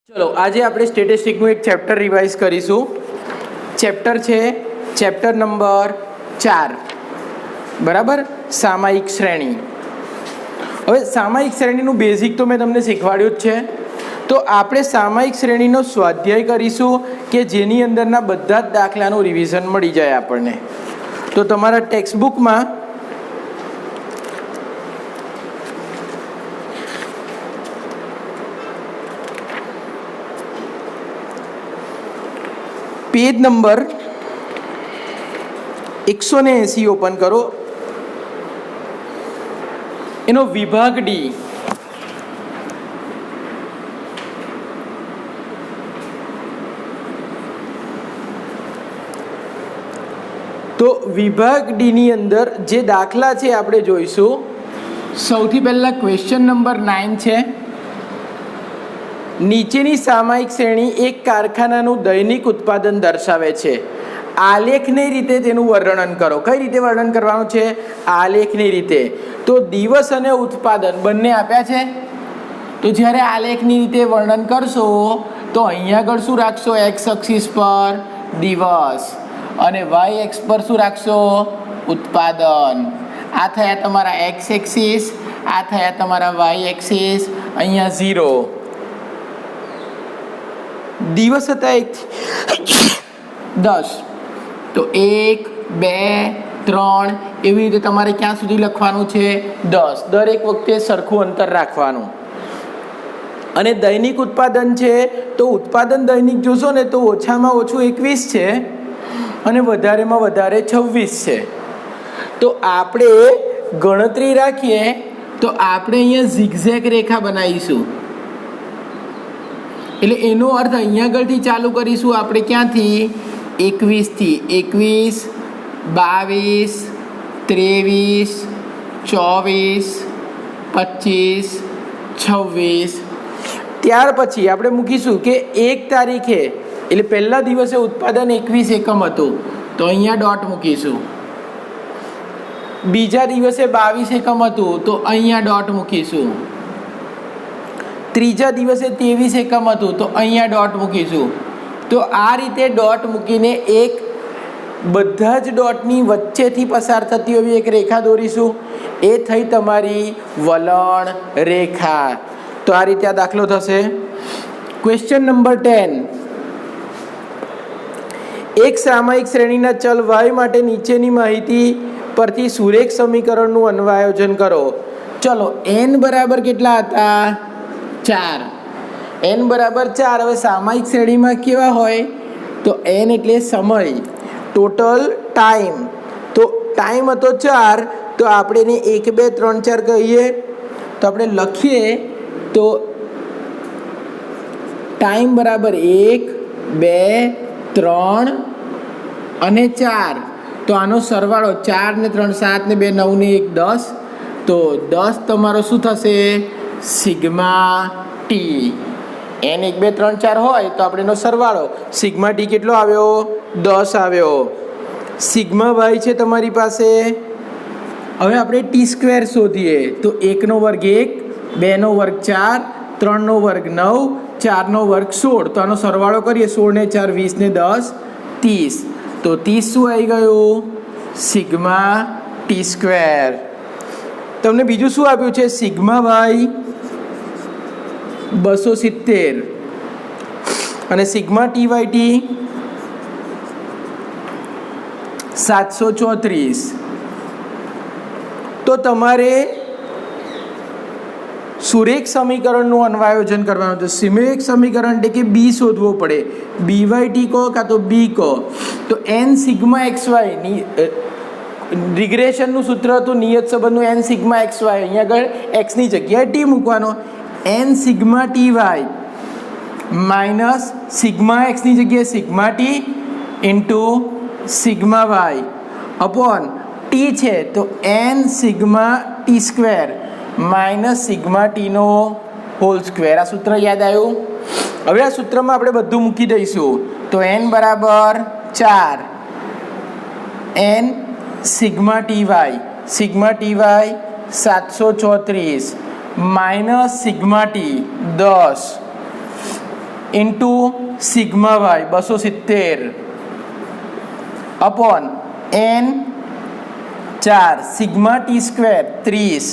ચલો આજે આપણે સ્ટેટિસ્ટિકનું એક ચેપ્ટર રિવાઇઝ કરીશું. ચેપ્ટર છે ચેપ્ટર નંબર 4, બરાબર, સામાયિક શ્રેણી. હવે સામાયિક શ્રેણીનું બેઝિક તો મેં તમને શીખવાડ્યું જ છે. તો આપણે સામાયિક શ્રેણીનો સ્વાધ્યાય કરીશું કે જેની અંદરના બધા જ દાખલાનું રિવિઝન મળી જાય આપણને. તો તમારા ટેક્સ્ટબુકમાં પેજ નંબર 180 ઓપન કરો. એનો વિભાગ ડી. તો વિભાગ ડી ની અંદર જે દાખલા છે આપણે જોઈશું. સૌથી પહેલા ક્વેશ્ચન નંબર 9 છે. નીચેની સામાયિક શ્રેણી એક કારખાનાનું દૈનિક ઉત્પાદન દર્શાવે છે. આલેખની રીતે તેનું વર્ણન કરો. કઈ રીતે વર્ણન કરવાનું છે? આલેખની રીતે. તો દિવસ અને ઉત્પાદન બંને આપ્યા છે. તો જ્યારે આલેખની રીતે વર્ણન કરશો તો અહીંયા આગળ શું રાખશો? એક્સ અક્ષિસ પર દિવસ અને વાય એક્સ પર શું રાખશો? ઉત્પાદન. આ થયા તમારા એક્સ એક્સિસ, આ થયા તમારા વાય એક્સિસ. અહીંયા 0. દિવસ હતા 1 થી 10. તો 1, 2, 3 એવી રીતે તમારે ક્યાં સુધી લખવાનું છે? 10. દરેક વખતે સરખું અંતર રાખવાનું. અને દૈનિક ઉત્પાદન છે તો ઉત્પાદન દૈનિક જોશો ને તો ઓછામાં ઓછું 21 છે અને વધારેમાં વધારે 26 છે. તો આપણે ગણતરી રાખીએ તો આપણે અહીંયા ઝિગઝેગ રેખા બનાવીશું. એટલે એનો અર્થ અહીંયા આગળથી ચાલુ કરીશું આપણે. ક્યાંથી? 21 થી. 21, 22, 23, 24, 25, 26. ત્યાર પછી આપણે મૂકીશું કે 1 તારીખે એટલે પહેલા દિવસે ઉત્પાદન 21 એકમ હતું તો અહીંયા ડોટ મૂકીશું. બીજા દિવસે 22 એકમ હતું તો અહીંયા ડોટ મૂકીશું. ત્રીજા દિવસે 23 એકમ હતું તો અહીંયા ડોટ મૂકીશું. તો આ રીતે ડોટ મૂકીને એક બધા જ ડોટની વચ્ચેથી પસાર થતી એવી એક રેખા દોરીશું. એ થઈ તમારી વલણ રેખા. તો આ રીતે આ દાખલો થશે. Question number 10. એક સામાયિક શ્રેણીના ચલ y માટે નીચેની માહિતી પરથી સુરેખ સમીકરણનું અન્વયોજન કરો. ચલો n બરાબર કેટલા હતા? 4. n બરાબર 4. હવે સામાયિક શ્રેણીમાં કેવા હોય? તો n એટલે સમય, ટોટલ ટાઈમ. તો ટાઈમ હતો 4 તો આપણે એને 1, 2, 3, 4 કહીએ. તો આપણે લખીએ તો ટાઈમ બરાબર 1, 2, 3 અને 4. તો આનો સરવાળો 4 ને 3 7 ને 2 9 ને 1 10. તો 10 તમારો શું થશે? Sigma T. n 1, 2, 3, 4 હોય તો આપણે એનો સરવાળો સિગ્મા ટી કેટલો આવ્યો? 10 આવ્યો. સિગ્મા વાય છે તમારી પાસે. હવે આપણે ટી સ્ક્વેર શોધીએ તો 1 નો વર્ગ 1, 2 નો વર્ગ 4, 3 નો વર્ગ 9, 4 નો વર્ગ 16. તો આનો સરવાળો કરીએ. 16 ને 4 20 ને 10 30. તો 30 શું આવી ગયું? Sigma t square. તમને બીજું શું આપ્યું છે? સિગ્મા વાય 270 અને સિગ્મા ટી વાય ટી 734. તો તમારે સુરેખ સમીકરણનું અન્વયોજન કરવાનું છે. સુરેખ સમીકરણ એટલે કે બી શોધવો પડે. બી વાય ટી કહો કાં તો બી કહો. તો એન સિગ્મા એક્સ વાય ની રિગ્રેશનનું સૂત્ર હતું નિયત સંબંધનું. એન સિગ્મા એક્સ વાય, અહીંયા આગળ એક્સની જગ્યાએ ટી મૂકવાનો. N sigma T y minus sigma એક્સની જગ્યાએ sigma t into sigma y upon t છે તો n sigma t square minus sigma ટીનો હોલ સ્ક્વેર. આ સૂત્ર યાદ આવ્યું? હવે આ સૂત્રમાં આપણે બધું મૂકી દઈશું. તો એન બરાબર 4, N sigma T Y 734 minus sigma T 10 into sigma Y 270 upon n 4 sigma T square 30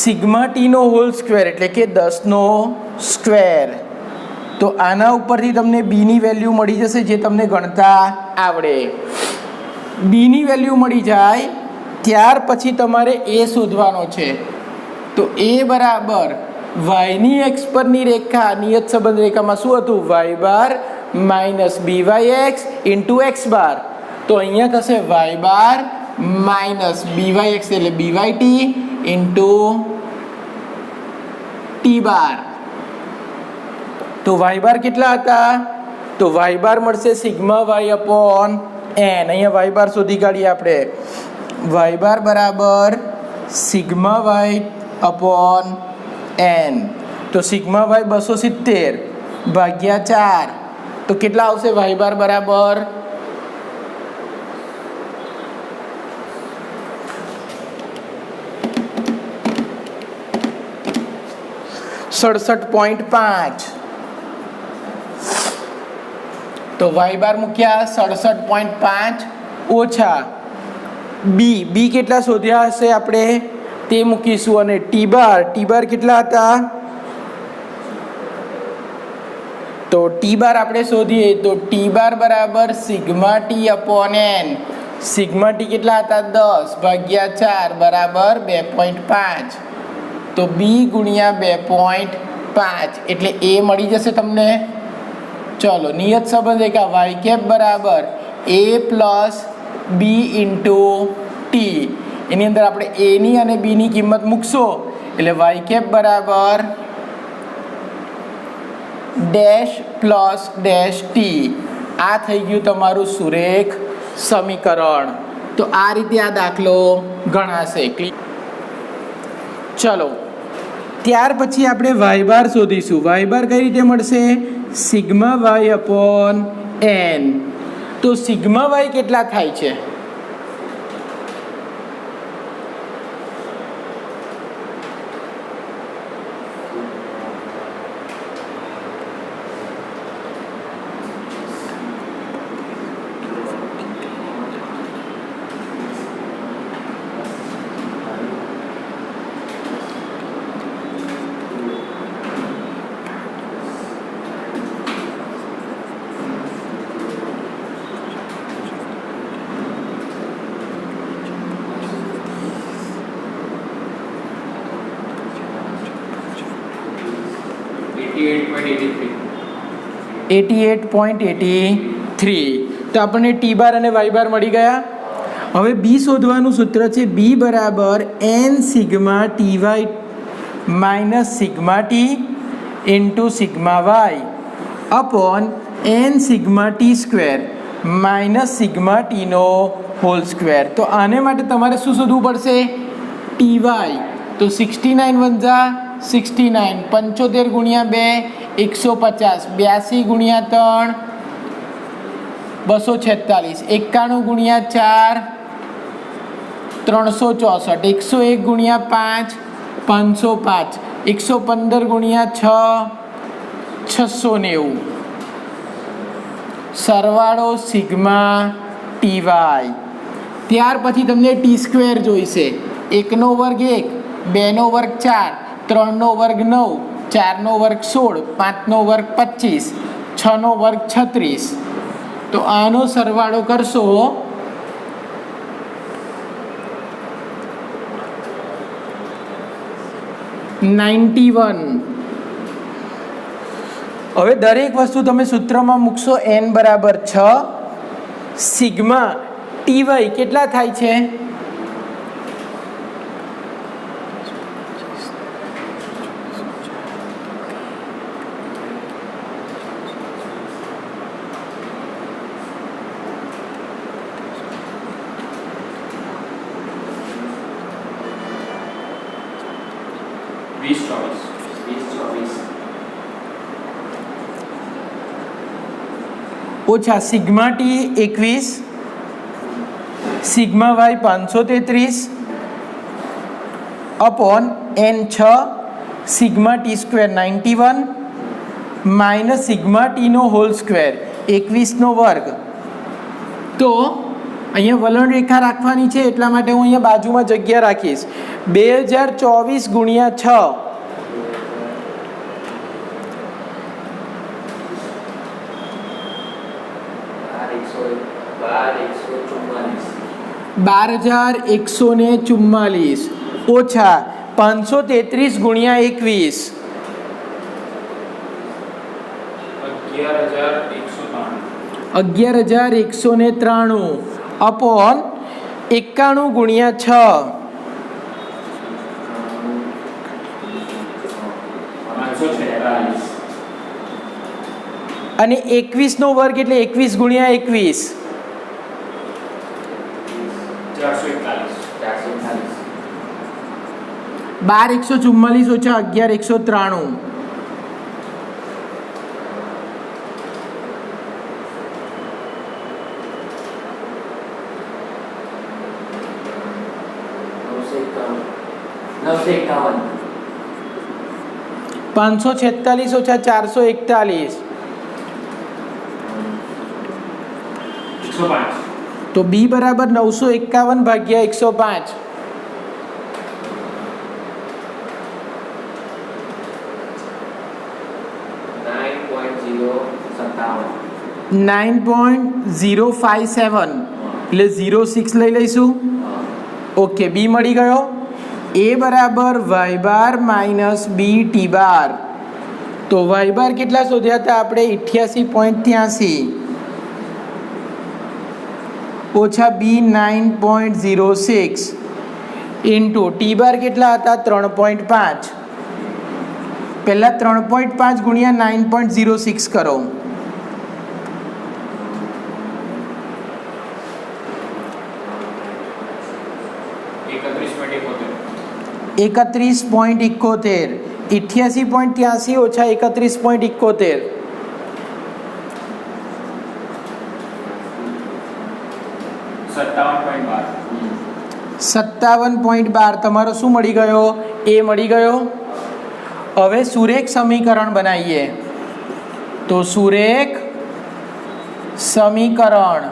sigma T no whole square એટલે કે 10 નો સ્ક્વેર। તો આના ઉપરથી તમને b ની વેલ્યુ મળી જશે જે તમને ગણતા આવડે। b ની વેલ્યુ મળી જાય ત્યાર પછી તમારે a શોધવાનો છે। તો a બરાબર y ની x પરની રેખા નિયત સંબંધ રેખામાં શું હતું y bar minus byx into x બાર। તો અહીંયા થશે y બાર માઇનસ byx એટલે byt ઇન્ટુ t બાર। તો y બાર કેટલા હતા? તો y બાર મળશે સિગ્મા y અપોન n। અહીંયા y બાર શોધી કાઢીએ આપણે। y બાર બરાબર સિગ્મા y અપોન n। તો સિગ્મા y 270 ભાગ્યા 4 તો કેટલા આવશે y બાર બરાબર 67.5। તો y બાર મૂક્યા 67.5 ઓછા b કેટલા શોધ્યા હશે આપણે તે મૂકીશું અને t બાર કેટલા હતા? તો t બાર આપણે શોધીએ તો t બાર બરાબર sigma t upon n। Sigma t કેટલા હતા 10 ભાગ્યા 4 બરાબર 2.5। તો b ગુણ્યા 2.5 એટલે a મળી જશે તમને। ચલો નિયત સંબંધ રેખા y કેપ બરાબર a plus b into t। એની અંદર આપણે a ની અને b ની કિંમત મૂકશો એટલે y કેપ બરાબર ડેશ પ્લસ ડેશ ટી। આ થઈ ગયું તમારું સુરેખ સમીકરણ। તો આ રીતે આ દાખલો ગણાશે। ચલો ત્યાર પછી આપણે y બાર શોધીશું। y બાર કઈ રીતે મળશે? Sigma y upon n। તો સિગ્મા y કેટલા થાય છે? તો આપણને ટી બાર અને વાય બાર મળી ગયા। હવે બી શોધવાનું સૂત્ર છે બી બરાબર n sigma T y minus sigma t into sigma y upon n sigma t square minus sigma ટીનો હોલ સ્ક્વેર। તો આને માટે તમારે શું શોધવું પડશે? T y. તો 69 વંજા 69 75 ગુણ્યા 2 150 82 ગુણ્યા 3 246 91 ગુણ્યા 4 364 101 ગુણ્યા 5 505 115 ગુણ્યા 6 690 સરવાળો સિગ્મા ટી વાય। ત્યાર પછી તમને ટી સ્ક્વેર જોઈશે। 1 નો વર્ગ 1 2 નો વર્ગ 4 3 નો વર્ગ 9 4 નો વર્ગ 16 5 નો વર્ગ 25 6 નો વર્ગ 36। તો આનો સરવાળો કરશો $91। હવે દરેક વસ્તુ તમે સૂત્રમાં મૂકશો n બરાબર 6 સિગ્મા ટી વાય કેટલા થાય છે? ઓછા sigma t 21 sigma y 533 upon n 6 sigma t square 91 minus sigma ટીનો હોલ સ્ક્વેર 21નો વર્ગ. તો અહીંયા વલણ રેખા રાખવાની છે એટલા માટે હું અહીંયા બાજુમાં જગ્યા રાખીશ. 2024 ગુણ્યા 6 12,144 ઓછા 533 ગુણ્યા 21 11,193 અપોન 91 ગુણ્યા 6 અને 21નો વર્ગ એટલે 21 ગુણ્યા 21 12,144 ઓછા 11,193 546 ઓછા 441 તો બી બરાબર 951 ભાગ્યા 105 9.057 એટલે 06 લઈ લઈશું. ઓકે, બી મળી ગયો. એ બરાબર વાય બાર માઇનસ બી ટી બાર. તો વાય બાર કેટલા શોધ્યા હતા આપણે? 88.83 ઓછા બી 9.06 ઇન્ટુ ટી બાર કેટલા હતા? 3.5. પહેલાં 3.5 ગુણ્યા 9.06 કરો. 31.71 88.83 ઓછા 31.71 57.12 તમારો શું મળી ગયો? એ મળી ગયો. હવે સુરેખ સમીકરણ બનાવીએ. તો સુરેખ સમીકરણ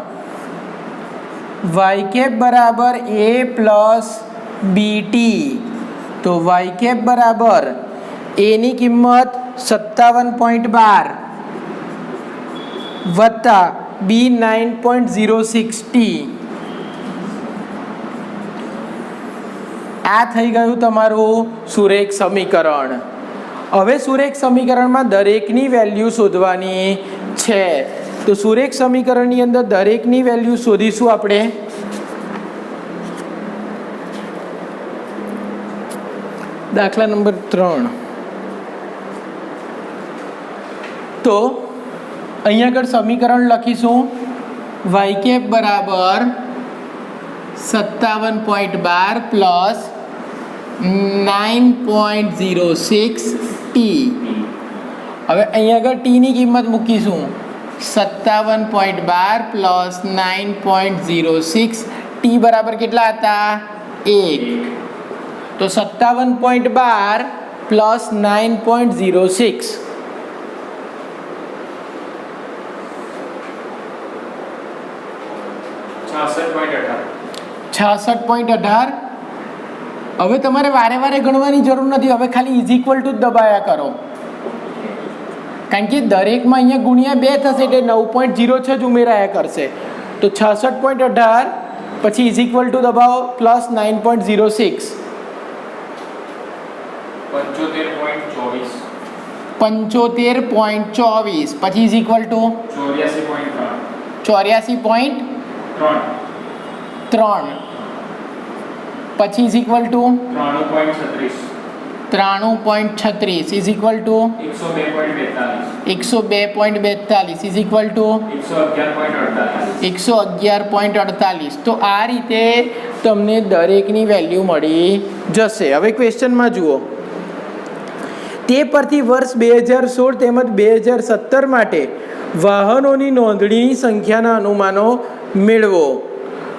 વાય કેપ બરાબર એ પ્લસ બીટી. તો વાય કેપ બરાબર એની કિંમત 57.12 વત્તા બી 9.06 ટી. આ થઈ ગયું તમારું સુરેખ સમીકરણ. હવે સુરેખ સમીકરણમાં દરેકની વેલ્યુ શોધવાની છે. તો સુરેખ સમીકરણની અંદર દરેકની વેલ્યુ શોધીશું આપણે. દાખલા નંબર 3. તો અહીંયા આગળ સમીકરણ લખીશું. વાય કેપ બરાબર 57.12 પ્લસ 9.06 ટી. હવે અહીંયા આગળ ટીની કિંમત મૂકીશું. 57.12 પ્લસ 9.06 ટી બરાબર કેટલા હતા? 1. તો 57.12 પ્લસ 9.06 66.18. હવે તમારે વારે વારે ગણવાની જરૂર નથી. હવે ખાલી ઇઝ ઇક્વલ ટુ જ દબાયા કરો, કારણ કે દરેકમાં અહીંયા ગુણ્યા 2 થશે એટલે 9.06 જ ઉમેરાયા કરશે. તો 66.18 પછી ઇઝ ઇક્વલ ટુ દબાવો પ્લસ 9.06 75.24 પછી ઇઝ ઇક્વલ ટુ 84.3 પછી is equal to 93.36 is equal to 102.42 is equal to 111.48. તો આ રીતે તમને દરેકની વેલ્યુ મળી જશે. હવે ક્વેશ્ચનમાં જુઓ. તે પરથી વર્ષ 2016 તેમજ 2017 માટે વાહનોની નોંધણીની સંખ્યાના અનુમાનો મેળવો.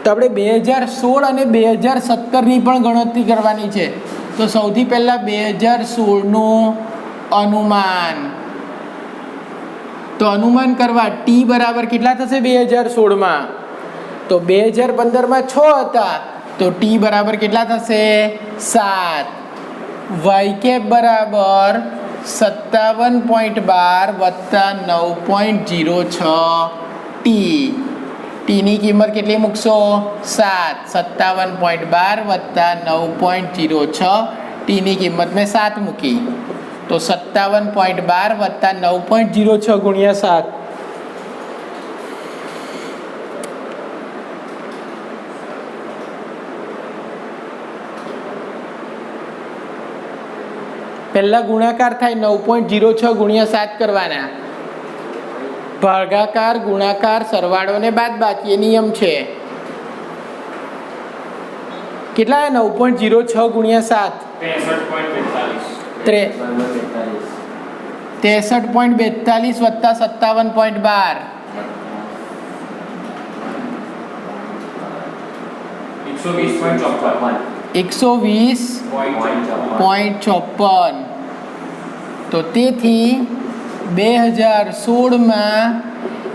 તો આપણે 2016 અને 2017ની પણ ગણતરી કરવાની છે. તો સૌથી પહેલાં 2016નું અનુમાન. તો અનુમાન કરવા ટી બરાબર કેટલા થશે 2016માં? તો 2015માં 6 હતા, તો ટી બરાબર કેટલા થશે? 7. વાય કેપ બરાબર 57.12 વત્તા 9.06 ટી. ટીની કિંમત કેટલી મૂકશો? 7. 57.12 વત્તા 9.06 ટીની કિંમત મેં 7 મૂકી. તો 57.12 વત્તા 9.06 ગુણ્યા 7. પહેલા ગુણાકાર થાય 9.06 ગુણ્યા 7 કરવાના. ભાગાકાર ગુણાકાર સરવાળો ને બાદબાકી એ નિયમ છે. કેટલા? 9.06 ગુણ્યા 7 63.42 વત્તા 57.12 120.54. તો તેથી 2016માં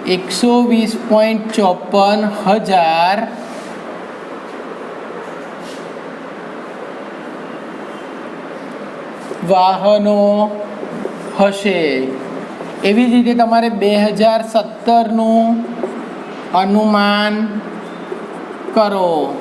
120.54 વાહનો હશે. એવી જ રીતે તમારે 2017નું અનુમાન કરો.